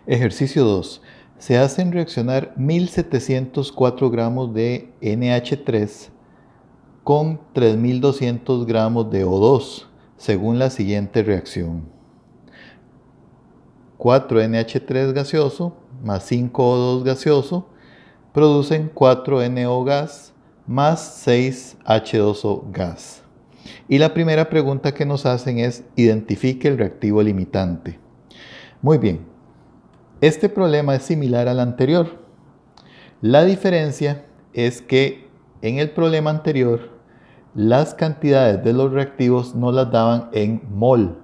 Ejercicio 2. Se hacen reaccionar 1704 gramos de NH3 con 3200 gramos de O2, según la siguiente reacción. 4NH3 gaseoso más 5O2 gaseoso producen 4NO gas más 6H2O gas. Y la primera pregunta que nos hacen es: identifique el reactivo limitante. Muy bien, este problema es similar al anterior. La diferencia es que en el problema anterior las cantidades de los reactivos nos las daban en mol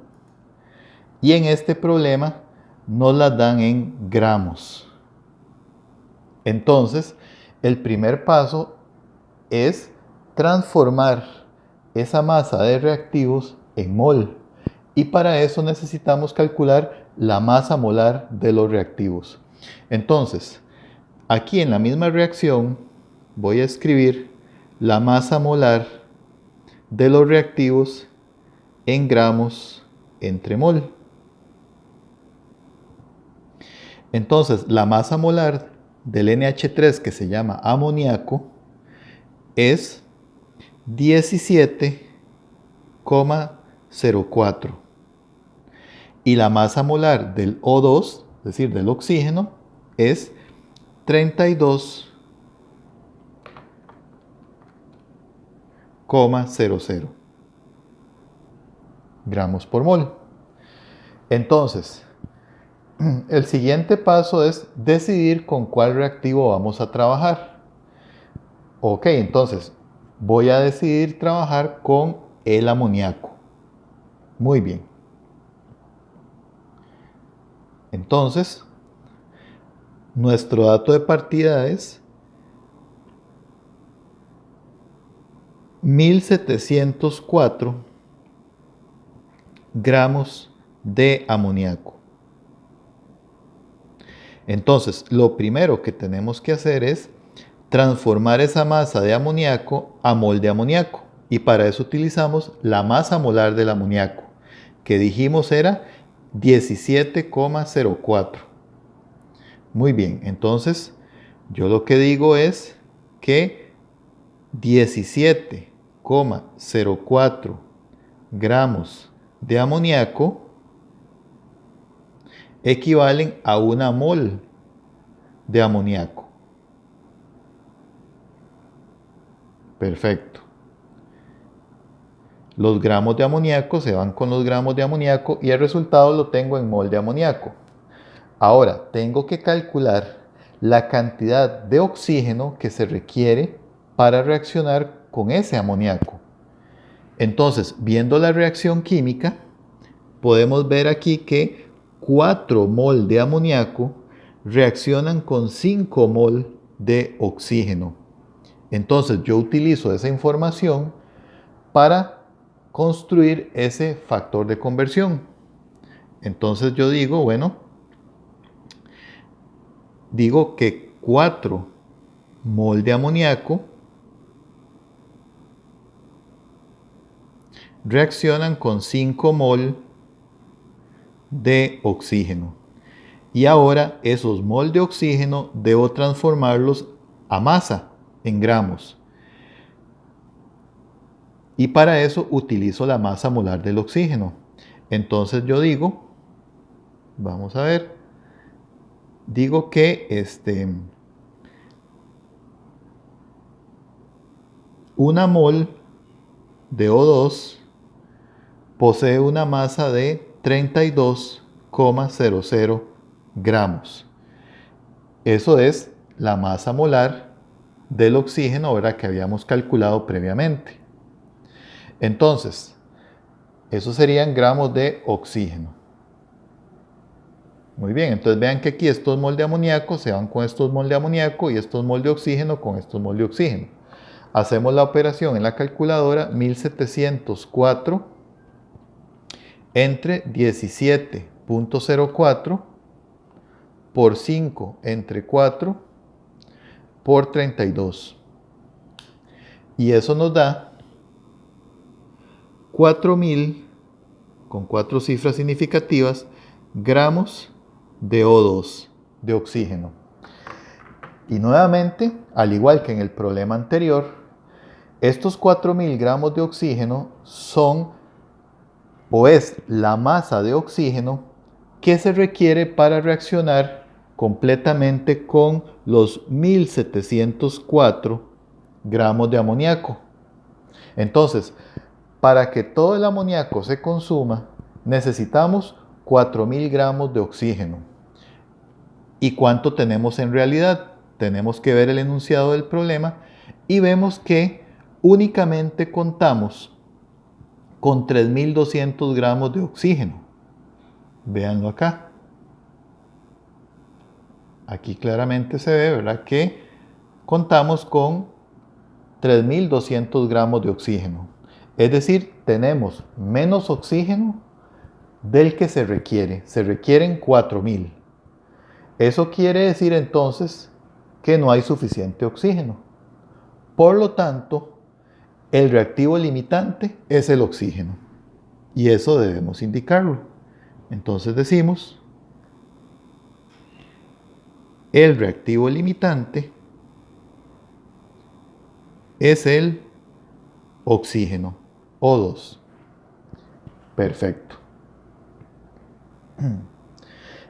y en este problema nos las dan en gramos. Entonces, el primer paso es transformar esa masa de reactivos en mol. Y para eso necesitamos calcular la masa molar de los reactivos. Entonces, aquí en la misma reacción voy a escribir la masa molar de los reactivos en gramos entre mol. Entonces, la masa molar del NH3, que se llama amoníaco, es 17,04. Y la masa molar del O2, es decir, del oxígeno, es 32,00 gramos por mol. Entonces, el siguiente paso es decidir con cuál reactivo vamos a trabajar. Ok, entonces voy a decidir trabajar con el amoníaco. Muy bien. Entonces, nuestro dato de partida es 1704 gramos de amoníaco. Entonces, lo primero que tenemos que hacer es transformar esa masa de amoníaco a mol de amoníaco. Y para eso utilizamos la masa molar del amoníaco, que dijimos era 17,04. Muy bien, entonces yo lo que digo es que 17,04 gramos de amoníaco equivalen a una mol de amoníaco. Perfecto. Los gramos de amoníaco se van con los gramos de amoníaco y el resultado lo tengo en mol de amoníaco. Ahora, tengo que calcular la cantidad de oxígeno que se requiere para reaccionar con ese amoníaco. Entonces, viendo la reacción química, podemos ver aquí que 4 mol de amoníaco reaccionan con 5 mol de oxígeno. Entonces, yo utilizo esa información para construir ese factor de conversión. Entonces yo digo, bueno, digo que 4 mol de amoníaco reaccionan con 5 mol de oxígeno. Y ahora esos mol de oxígeno debo transformarlos a masa en gramos. Y para eso utilizo la masa molar del oxígeno. Entonces yo digo, vamos a ver, digo que una mol de O2 posee una masa de 32,00 gramos. Eso es la masa molar del oxígeno, ¿verdad?, que habíamos calculado previamente. Entonces, eso serían gramos de oxígeno. Muy bien, entonces vean que aquí estos mol de amoníaco se van con estos mol de amoníaco y estos mol de oxígeno con estos mol de oxígeno. Hacemos la operación en la calculadora: 1704 entre 17,04 por 5 entre 4 por 32. Y eso nos da 4.000, con 4 cifras significativas, gramos de O2, de oxígeno. Y nuevamente, al igual que en el problema anterior, estos 4.000 gramos de oxígeno son o es la masa de oxígeno que se requiere para reaccionar completamente con los 1.704 gramos de amoníaco. Entonces, para que todo el amoníaco se consuma, necesitamos 4.000 gramos de oxígeno. ¿Y cuánto tenemos en realidad? Tenemos que ver el enunciado del problema y vemos que únicamente contamos con 3.200 gramos de oxígeno. Véanlo acá. Aquí claramente se ve, ¿verdad?, que contamos con 3.200 gramos de oxígeno. Es decir, tenemos menos oxígeno del que se requiere. Se requieren 4.000. Eso quiere decir entonces que no hay suficiente oxígeno. Por lo tanto, el reactivo limitante es el oxígeno. Y eso debemos indicarlo. Entonces decimos, el reactivo limitante es el oxígeno, O2. Perfecto.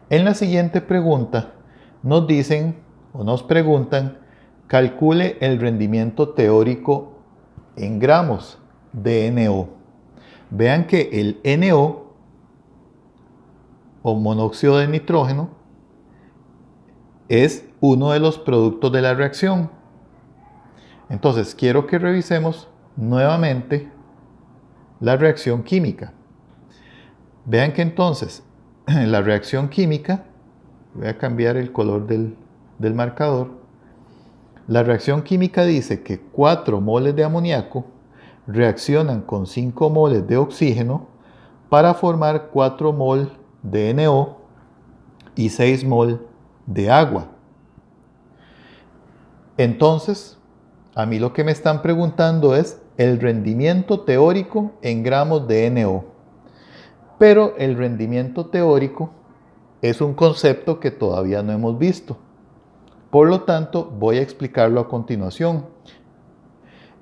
En la siguiente pregunta nos dicen o nos preguntan, calcule el rendimiento teórico en gramos de NO. Vean que el NO o monóxido de nitrógeno es uno de los productos de la reacción. Entonces quiero que revisemos nuevamente la reacción química. Vean que entonces la reacción química, voy a cambiar el color del marcador. La reacción química dice que 4 moles de amoníaco reaccionan con 5 moles de oxígeno para formar 4 mol de NO y 6 mol de agua. Entonces, a mí lo que me están preguntando es el rendimiento teórico en gramos de NO. Pero el rendimiento teórico es un concepto que todavía no hemos visto. Por lo tanto, voy a explicarlo a continuación.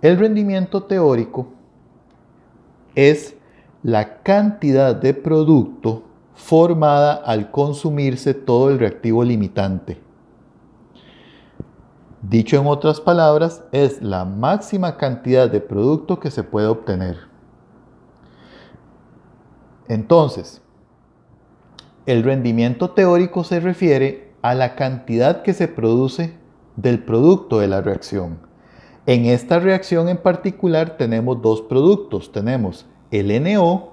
El rendimiento teórico es la cantidad de producto formada al consumirse todo el reactivo limitante. Dicho en otras palabras, es la máxima cantidad de producto que se puede obtener. Entonces, el rendimiento teórico se refiere a la cantidad que se produce del producto de la reacción. En esta reacción en particular tenemos dos productos. Tenemos el NO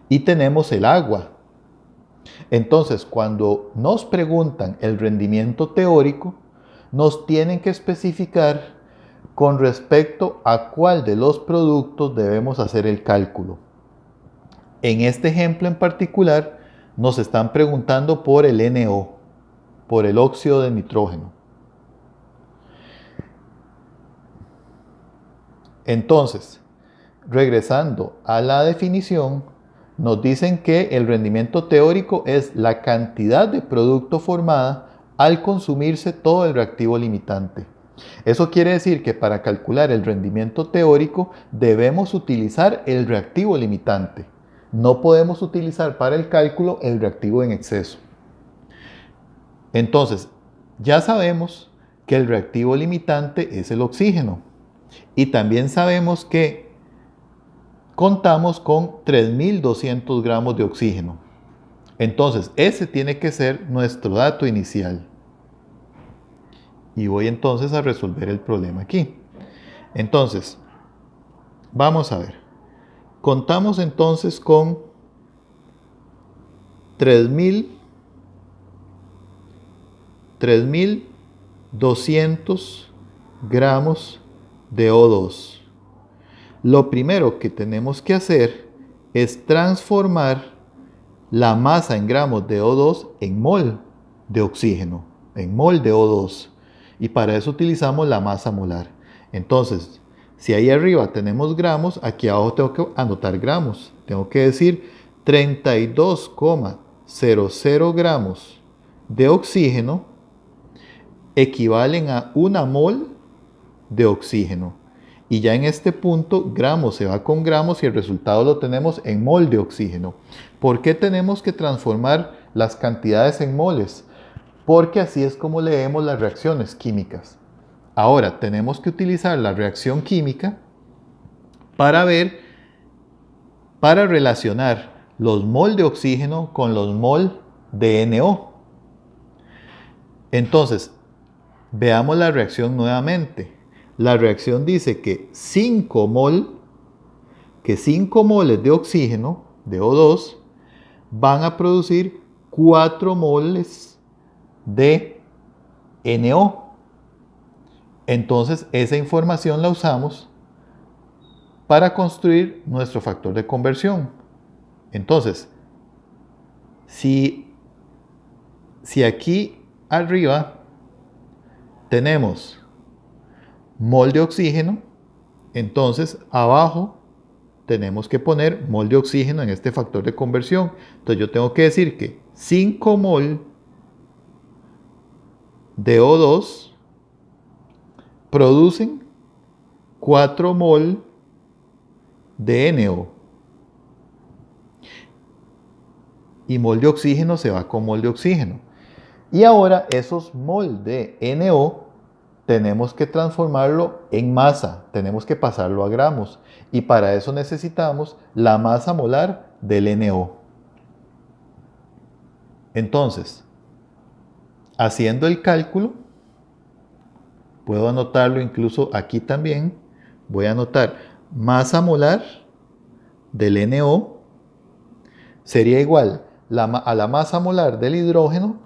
y tenemos el agua. Entonces, cuando nos preguntan el rendimiento teórico, nos tienen que especificar con respecto a cuál de los productos debemos hacer el cálculo. En este ejemplo en particular, nos están preguntando por el NO, por el óxido de nitrógeno. Entonces, regresando a la definición, nos dicen que el rendimiento teórico es la cantidad de producto formada al consumirse todo el reactivo limitante. Eso quiere decir que para calcular el rendimiento teórico debemos utilizar el reactivo limitante. No podemos utilizar para el cálculo el reactivo en exceso. Entonces, ya sabemos que el reactivo limitante es el oxígeno. Y también sabemos que contamos con 3.200 gramos de oxígeno. Entonces, ese tiene que ser nuestro dato inicial. Y voy entonces a resolver el problema aquí. Entonces, vamos a ver. Contamos entonces con 3.200 gramos de O2. Lo primero que tenemos que hacer es transformar la masa en gramos de O2 en mol de oxígeno, en mol de O2. Y para eso utilizamos la masa molar. Entonces, si ahí arriba tenemos gramos, aquí abajo tengo que anotar gramos. Tengo que decir 32,5 0,00 gramos de oxígeno equivalen a 1 mol de oxígeno. Y ya en este punto, gramos se va con gramos y el resultado lo tenemos en mol de oxígeno. ¿Por qué tenemos que transformar las cantidades en moles? Porque así es como leemos las reacciones químicas. Ahora, tenemos que utilizar la reacción química para relacionar los mol de oxígeno con los mol de NO. Entonces, veamos la reacción nuevamente. La reacción dice que 5 moles de oxígeno, de O2, van a producir 4 moles de NO. Entonces, esa información la usamos para construir nuestro factor de conversión. Entonces, si aquí arriba tenemos mol de oxígeno, entonces abajo tenemos que poner mol de oxígeno en este factor de conversión. Entonces yo tengo que decir que 5 mol de O2 producen 4 mol de NO. Y mol de oxígeno se va con mol de oxígeno. Y ahora esos mol de NO tenemos que transformarlo en masa, tenemos que pasarlo a gramos. Y para eso necesitamos la masa molar del NO. Entonces, haciendo el cálculo, puedo anotarlo incluso aquí también. Voy a anotar masa molar del NO sería igual a la masa molar del nitrógeno,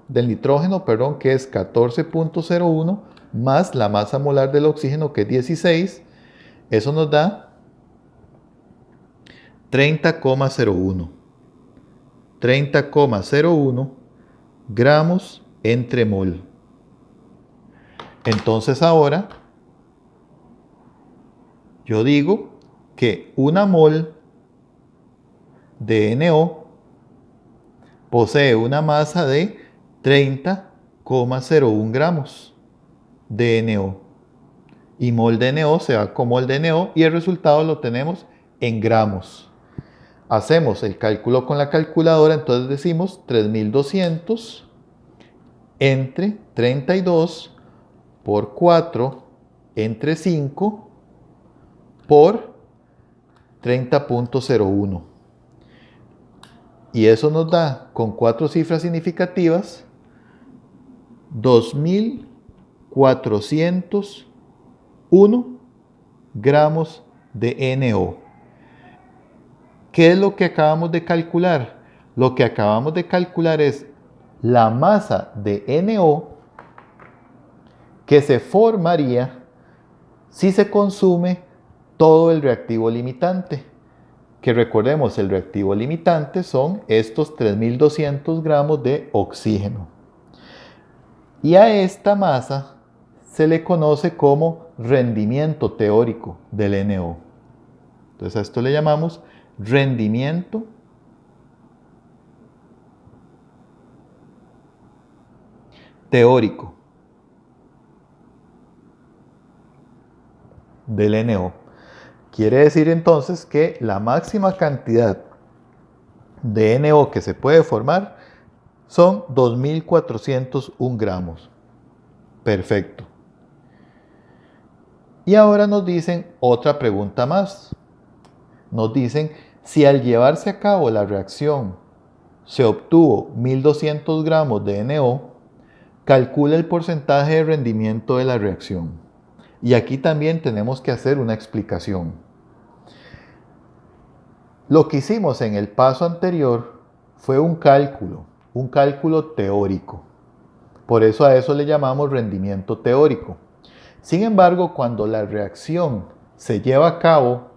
que es 14.01, más la masa molar del oxígeno, que es 16. Eso nos da 30,01. 30,01 gramos entre mol. Entonces ahora yo digo que 1 mol de NO posee una masa de 30,01 gramos de NO. Y mol de NO se va con mol de NO y el resultado lo tenemos en gramos. Hacemos el cálculo con la calculadora, entonces decimos 3200 entre 32 por 4 entre 5 por 30,01. Y eso nos da, con 4 cifras significativas, 2401 gramos de NO. ¿Qué es lo que acabamos de calcular? Lo que acabamos de calcular es la masa de NO que se formaría si se consume todo el reactivo limitante. Que recordemos, el reactivo limitante son estos 3200 gramos de oxígeno. Y a esta masa se le conoce como rendimiento teórico del NO. Entonces a esto le llamamos rendimiento teórico del NO. Quiere decir entonces que la máxima cantidad de NO que se puede formar son 2401 gramos. Perfecto. Y ahora nos dicen otra pregunta más. Nos dicen si al llevarse a cabo la reacción se obtuvo 1200 gramos de NO, calcula el porcentaje de rendimiento de la reacción. Y aquí también tenemos que hacer una explicación. Lo que hicimos en el paso anterior fue un cálculo teórico. Por eso a eso le llamamos rendimiento teórico. Sin embargo, cuando la reacción se lleva a cabo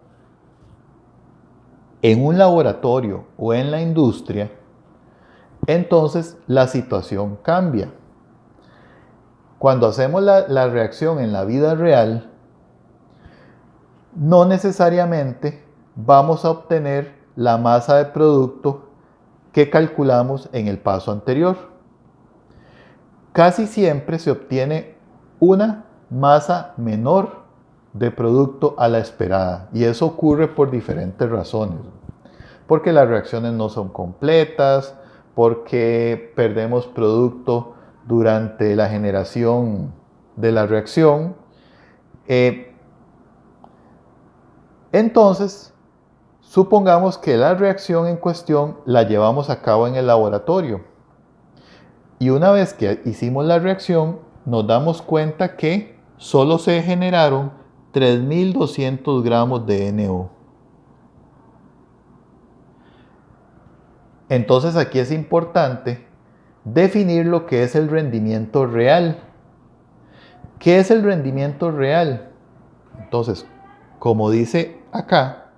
en un laboratorio o en la industria, entonces la situación cambia. Cuando hacemos la reacción en la vida real, no necesariamente vamos a obtener la masa de producto que calculamos en el paso anterior. Casi siempre se obtiene una masa menor de producto a la esperada, y eso ocurre por diferentes razones. Porque las reacciones no son completas, porque perdemos producto durante la generación de la reacción. Entonces, supongamos que la reacción en cuestión la llevamos a cabo en el laboratorio. Y una vez que hicimos la reacción, nos damos cuenta que solo se generaron 3.200 gramos de NO. Entonces aquí es importante definir lo que es el rendimiento real. ¿Qué es el rendimiento real? Entonces, como dice acá,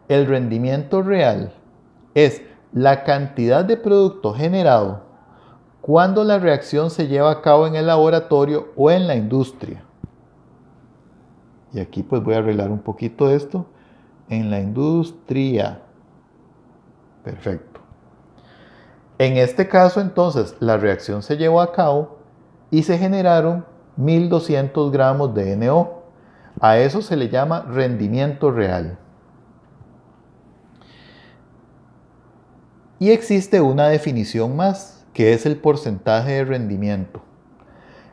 el rendimiento real es la cantidad de producto generado cuando la reacción se lleva a cabo en el laboratorio o en la industria. Y aquí pues voy a arreglar un poquito esto. En la industria. Perfecto. En este caso entonces la reacción se llevó a cabo y se generaron 1.200 gramos de NO. A eso se le llama rendimiento real. Y existe una definición más, que es el porcentaje de rendimiento.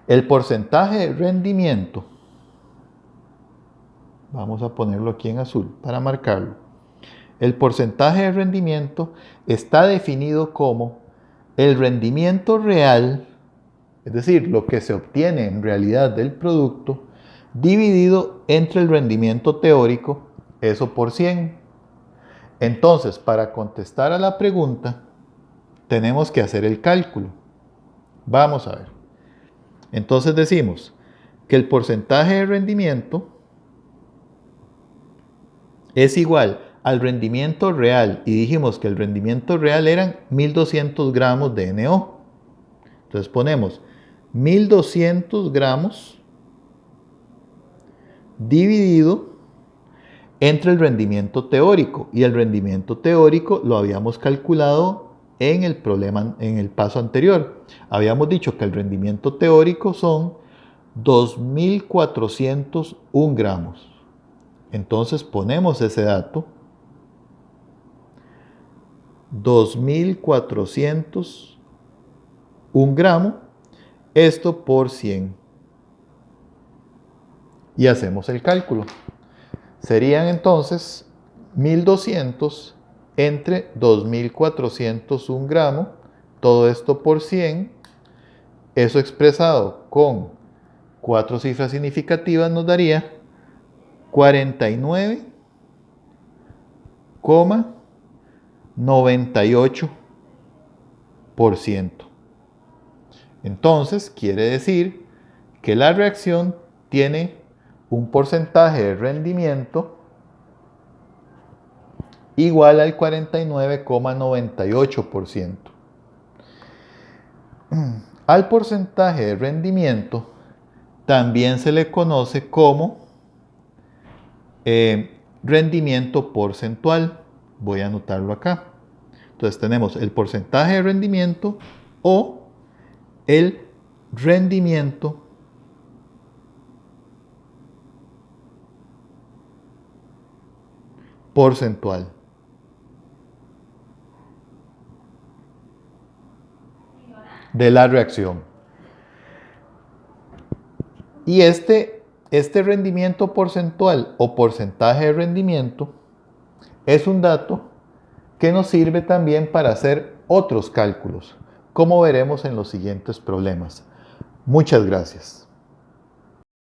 El porcentaje de rendimiento, vamos a ponerlo aquí en azul para marcarlo. El porcentaje de rendimiento está definido como el rendimiento real, es decir, lo que se obtiene en realidad del producto, dividido entre el rendimiento teórico, eso por 100. Entonces, para contestar a la pregunta, tenemos que hacer el cálculo. Vamos a ver. Entonces decimos que el porcentaje de rendimiento es igual al rendimiento real, y dijimos que el rendimiento real eran 1.200 gramos de NO. Entonces ponemos 1.200 gramos dividido entre el rendimiento teórico, y el rendimiento teórico lo habíamos calculado en el problema, en el paso anterior. Habíamos dicho que el rendimiento teórico son 2.401 gramos. Entonces ponemos ese dato, 2.401 gramos, esto por 100. Y hacemos el cálculo. Serían entonces 1.200 entre 2.401 gramos, todo esto por 100. Eso expresado con 4 cifras significativas nos daría 49,98%. Entonces quiere decir que la reacción tiene un porcentaje de rendimiento igual al 49,98%. Al porcentaje de rendimiento también se le conoce como rendimiento porcentual. Voy a anotarlo acá. Entonces tenemos el porcentaje de rendimiento o el rendimiento porcentual. De la reacción. Y este rendimiento porcentual o porcentaje de rendimiento es un dato que nos sirve también para hacer otros cálculos, como veremos en los siguientes problemas. Muchas gracias.